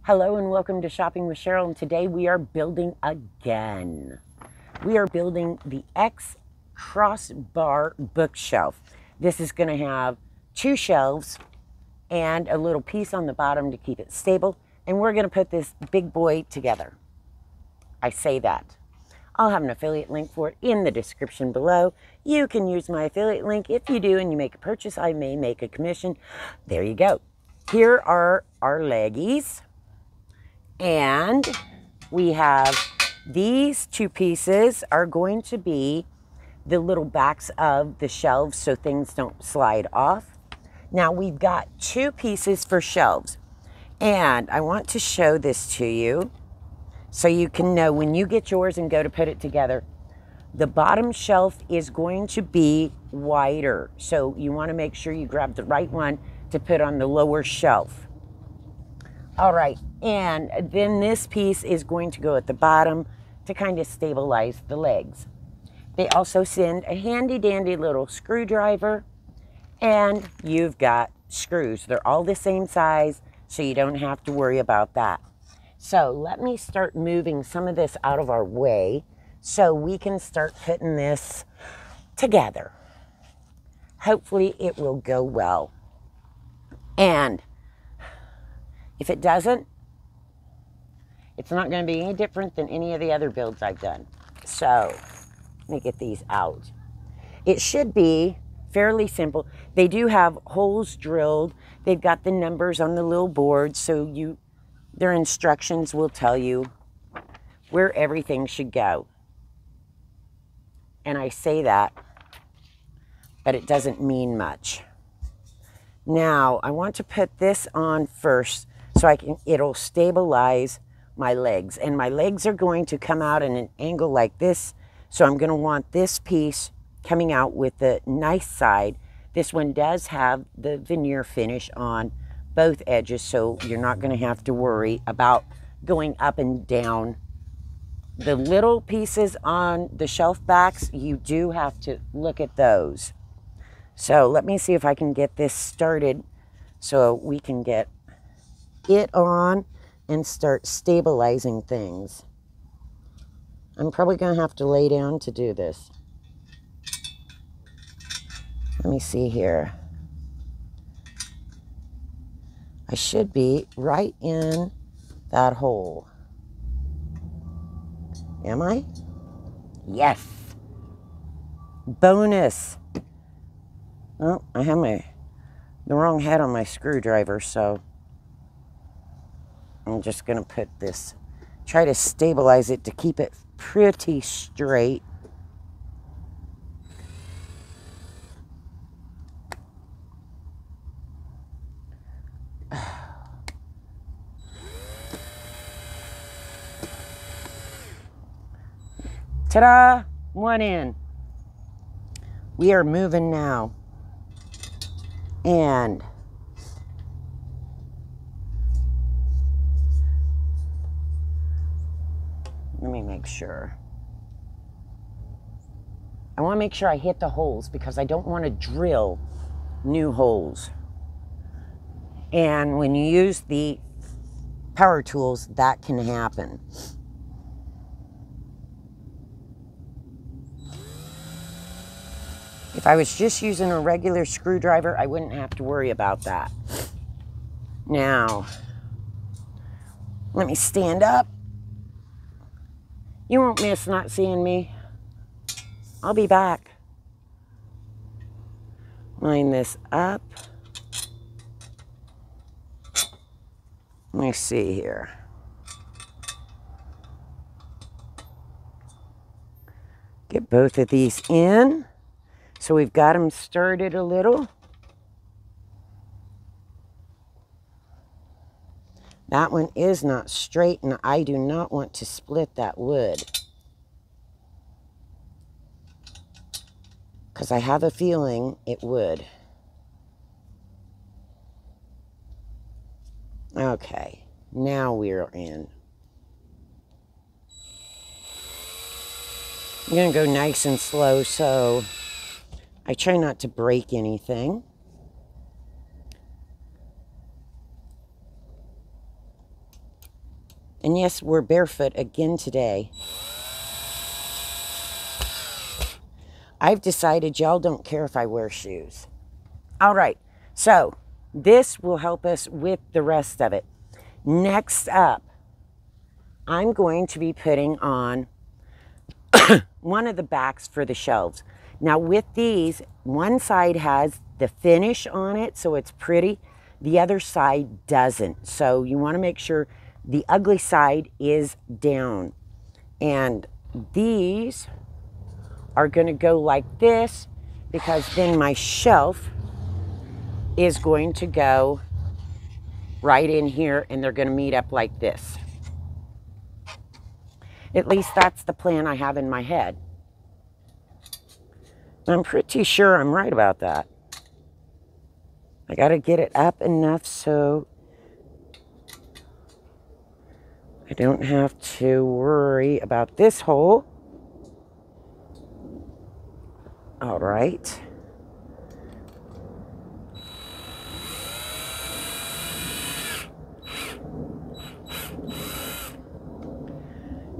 Hello and welcome to Shopping with Cheryl, and today we are building again. We are building the X-Cosrack Bookshelf. This is going to have 2 shelves and a little piece on the bottom to keep it stable, and we're going to put this big boy together. I say that. I'll have an affiliate link for it in the description below. You can use my affiliate link. If you do and you make a purchase, I may make a commission. There you go. Here are our leggies. And we have these 2 pieces are going to be the little backs of the shelves so things don't slide off. Now we've got 2 pieces for shelves. And I want to show this to you so you can know when you get yours and go to put it together. The bottom shelf is going to be wider. So you want to make sure you grab the right one to put on the lower shelf. All right, and then this piece is going to go at the bottom to kind of stabilize the legs. They also send a handy dandy little screwdriver, and you've got screws. They're all the same size, so you don't have to worry about that. So let me start moving some of this out of our way so we can start putting this together. Hopefully it will go well. And if it doesn't, it's not going to be any different than any of the other builds I've done. So, let me get these out. It should be fairly simple. They do have holes drilled. They've got the numbers on the little board, so their instructions will tell you where everything should go. And I say that, but it doesn't mean much. Now, I want to put this on first so it'll stabilize my legs. And my legs are going to come out in an angle like this. So I'm going to want this piece coming out with the nice side. This one does have the veneer finish on both edges, so you're not going to have to worry about going up and down. The little pieces on the shelf backs, you do have to look at those. So let me see if I can get this started so we can get it on and start stabilizing things. I'm probably going to have to lay down to do this. Let me see here. I should be right in that hole. Am I? Yes. Bonus. Oh, I have the wrong head on my screwdriver, so I'm just going to put this, try to stabilize it to keep it pretty straight. Ta-da! One in. We are moving now. And let me make sure. I want to make sure I hit the holes because I don't want to drill new holes. And when you use the power tools, that can happen. If I was just using a regular screwdriver, I wouldn't have to worry about that. Now, let me stand up. You won't miss not seeing me. I'll be back. Line this up. Let me see here. Get both of these in. So we've got them started a little. That one is not straight, and I do not want to split that wood, because I have a feeling it would. Okay, now we're in. I'm going to go nice and slow so I try not to break anything. And yes, we're barefoot again today. I've decided y'all don't care if I wear shoes. All right, so this will help us with the rest of it. Next up, I'm going to be putting on one of the backs for the shelves. Now with these, one side has the finish on it, so it's pretty. The other side doesn't. So you want to make sure the ugly side is down. And these are going to go like this, because then my shelf is going to go right in here, and they're going to meet up like this. At least that's the plan I have in my head. I'm pretty sure I'm right about that. I got to get it up enough so I don't have to worry about this hole. All right.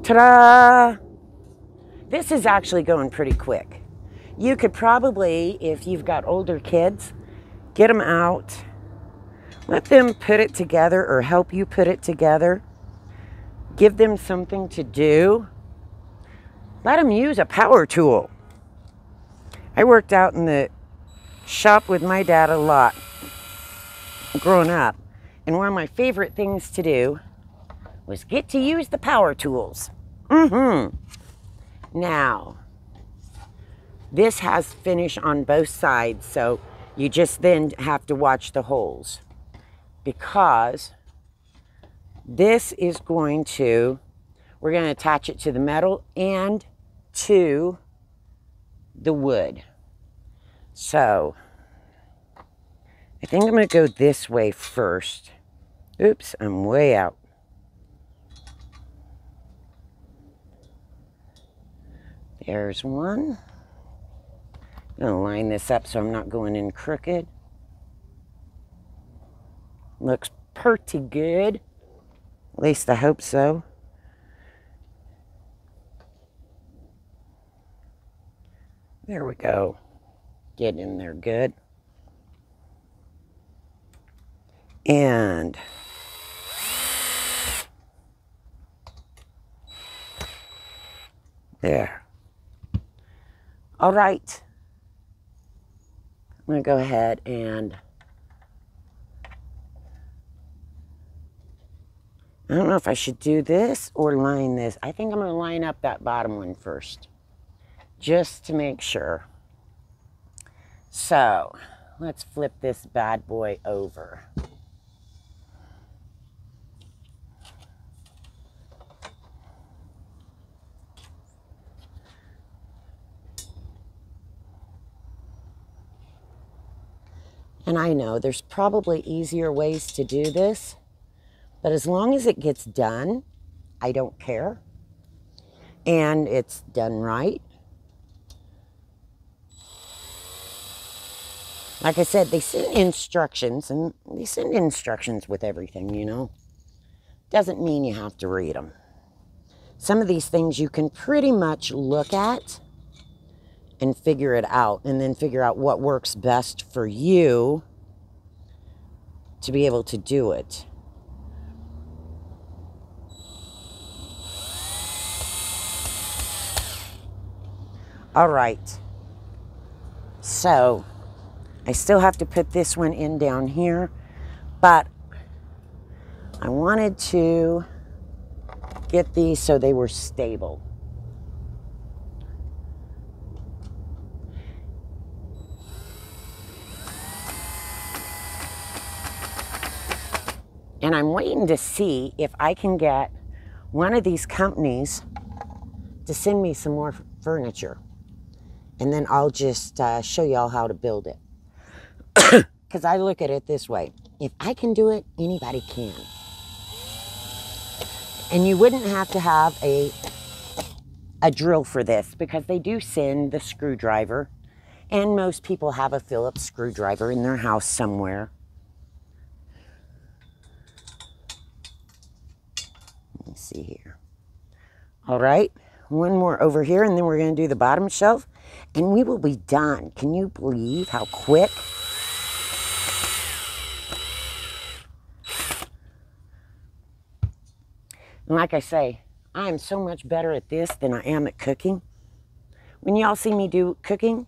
Ta-da! This is actually going pretty quick. You could probably, if you've got older kids, get them out, let them put it together or help you put it together. Give them something to do. Let them use a power tool. I worked out in the shop with my dad a lot growing up, and one of my favorite things to do was get to use the power tools. Now, this has finish on both sides, so you just then have to watch the holes, because this is going to, we're going to attach it to the metal and to the wood. So I think I'm going to go this way first. Oops, I'm way out. There's one. I'm going to line this up so I'm not going in crooked. Looks pretty good. At least I hope so. There we go. Get in there good. And there. All right. I'm going to go ahead and I don't know if I should do this or line this. I think I'm going to line up that bottom one first, just to make sure. So let's flip this bad boy over. And I know there's probably easier ways to do this, but as long as it gets done, I don't care. And it's done right. Like I said, they send instructions, and they send instructions with everything, you know. Doesn't mean you have to read them. Some of these things you can pretty much look at and figure it out, and then figure out what works best for you to be able to do it. All right. So I still have to put this one in down here, but I wanted to get these so they were stable. And I'm waiting to see if I can get one of these companies to send me some more furniture. And then I'll just show y'all how to build it. Because I look at it this way. If I can do it, anybody can. And you wouldn't have to have a drill for this, because they do send the screwdriver. And most people have a Phillips screwdriver in their house somewhere. see here. All right, one more over here, and then we're going to do the bottom shelf, and we will be done. Can you believe how quick? And like I say, I am so much better at this than I am at cooking. When y'all see me do cooking,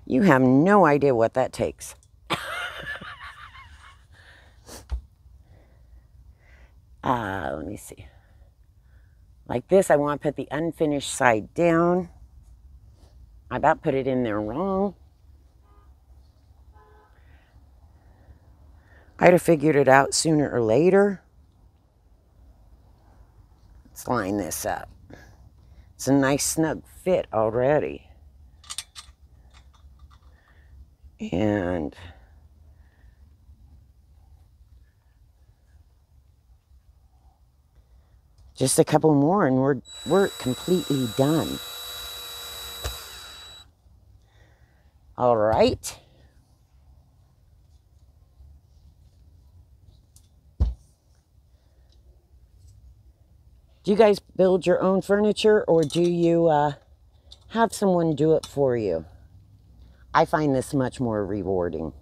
you have no idea what that takes. Let me see. Like this, I want to put the unfinished side down. I about put it in there wrong. I'd have figured it out sooner or later. Let's line this up. It's a nice snug fit already. And just a couple more and we're completely done. All right. Do you guys build your own furniture, or do you have someone do it for you? I find this much more rewarding.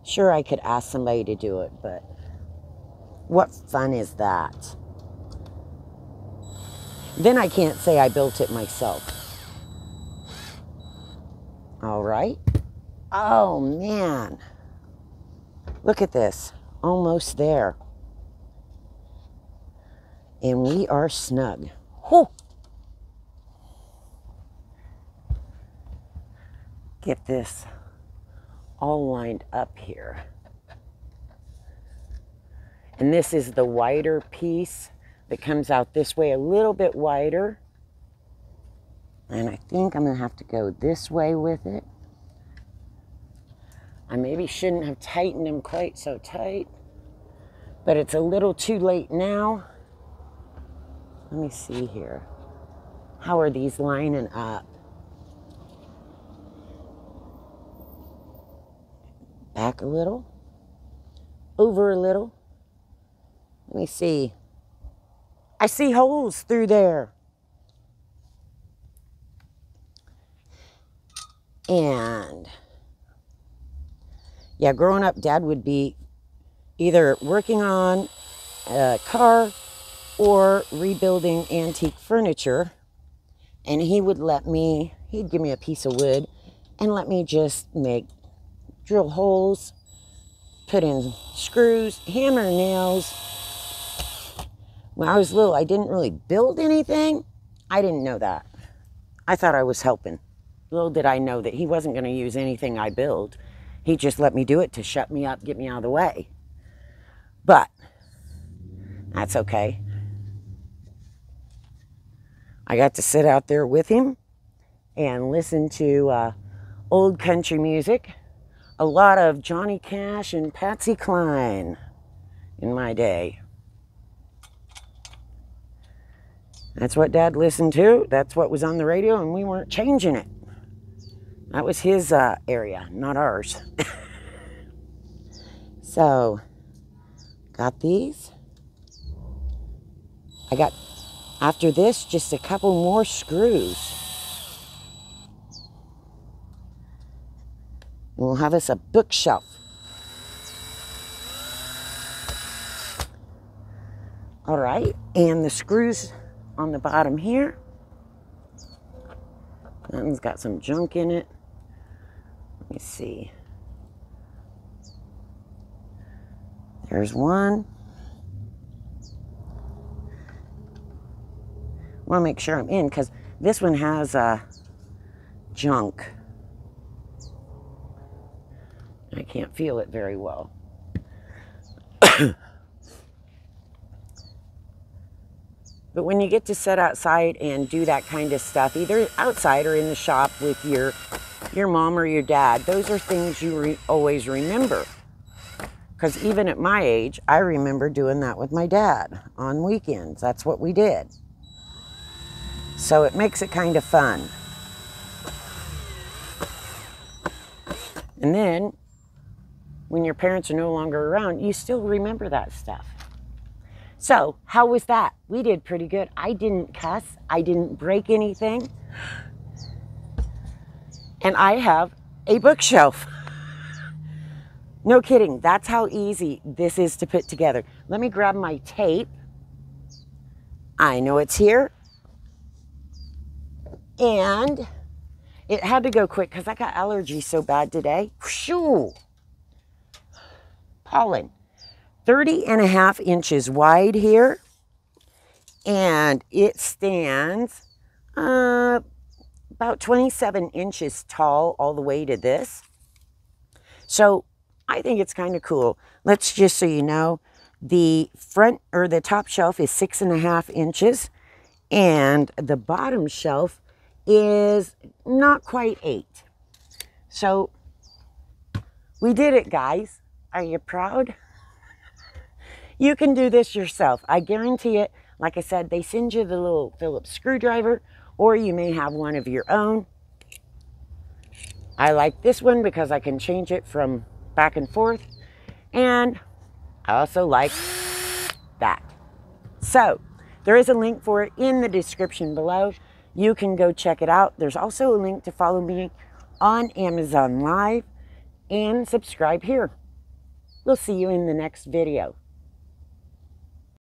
Sure, I could ask somebody to do it, but what fun is that? Then I can't say I built it myself. All right. Oh, man. Look at this. Almost there. And we are snug. Whew. Get this all lined up here. And this is the wider piece that comes out this way, a little bit wider. And I think I'm going to have to go this way with it. I maybe shouldn't have tightened them quite so tight, but it's a little too late now. Let me see here. How are these lining up? Back a little. Over a little. Let me see. I see holes through there. And yeah, growing up, Dad would be either working on a car or rebuilding antique furniture. And he'd give me a piece of wood and let me just drill holes, put in screws, hammer nails. When I was little, I didn't really build anything. I didn't know that. I thought I was helping. Little did I know that he wasn't going to use anything I build. He just let me do it to shut me up, get me out of the way. But that's okay. I got to sit out there with him and listen to old country music. A lot of Johnny Cash and Patsy Cline in my day. That's what Dad listened to. That's what was on the radio, and we weren't changing it. That was his area, not ours. So, got these. I got, after this, just a couple more screws. And we'll have us a bookshelf. All right, and the screws on the bottom here. That one's got some junk in it. Let me see. There's one. I want to make sure I'm in because this one has junk. I can't feel it very well. But when you get to sit outside and do that kind of stuff, either outside or in the shop with your mom or your dad, those are things you always remember. Because even at my age, I remember doing that with my dad on weekends. That's what we did. So it makes it kind of fun. And then, when your parents are no longer around, you still remember that stuff. So how was that? We did pretty good. I didn't cuss. I didn't break anything. And I have a bookshelf. No kidding. That's how easy this is to put together. Let me grab my tape. I know it's here. And it had to go quick because I got allergies so bad today. Shoo! Pollen. 30.5 inches wide here. And it stands about 27 inches tall all the way to this. So I think it's kind of cool. Let's just so you know, the front or the top shelf is 6.5 inches and the bottom shelf is not quite 8. So we did it, guys. Are you proud? You can do this yourself. I guarantee it. Like I said, they send you the little Phillips screwdriver, or you may have one of your own. I like this one because I can change it from back and forth. And I also like that. So there is a link for it in the description below. You can go check it out. There's also a link to follow me on Amazon Live and subscribe here. We'll see you in the next video.